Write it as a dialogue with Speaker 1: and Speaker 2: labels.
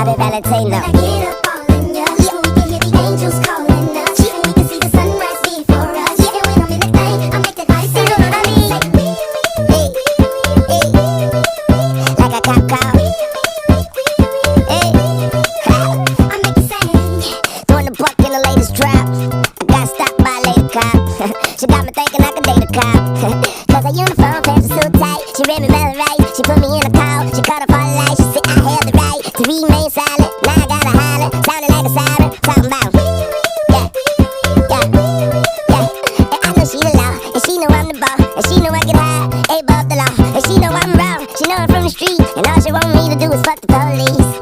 Speaker 1: Happy Valentino.
Speaker 2: When I get up all in ya, we can hear the angels calling us, and we can see the sunrise before us. And when I'm in the thing, I make that vibe. You know what I mean?
Speaker 1: Like a cop call.
Speaker 2: I make it sing.
Speaker 1: Throwing the buck in the latest drop. I got stopped by a lady cop. She got me thinking I could date a cop. Cause her uniform pants are so tight. She read me well right. She put me in a call. She cut off all the lights. She said I had the right to remain silent. Now I gotta holler. Sounding like a siren. Talking about yeah, yeah, yeah. And I know she the law. And she know I'm the ball. And she know I get high above the law. And she know I'm wrong. She know I'm from the street. And all she want me to do is fuck the police.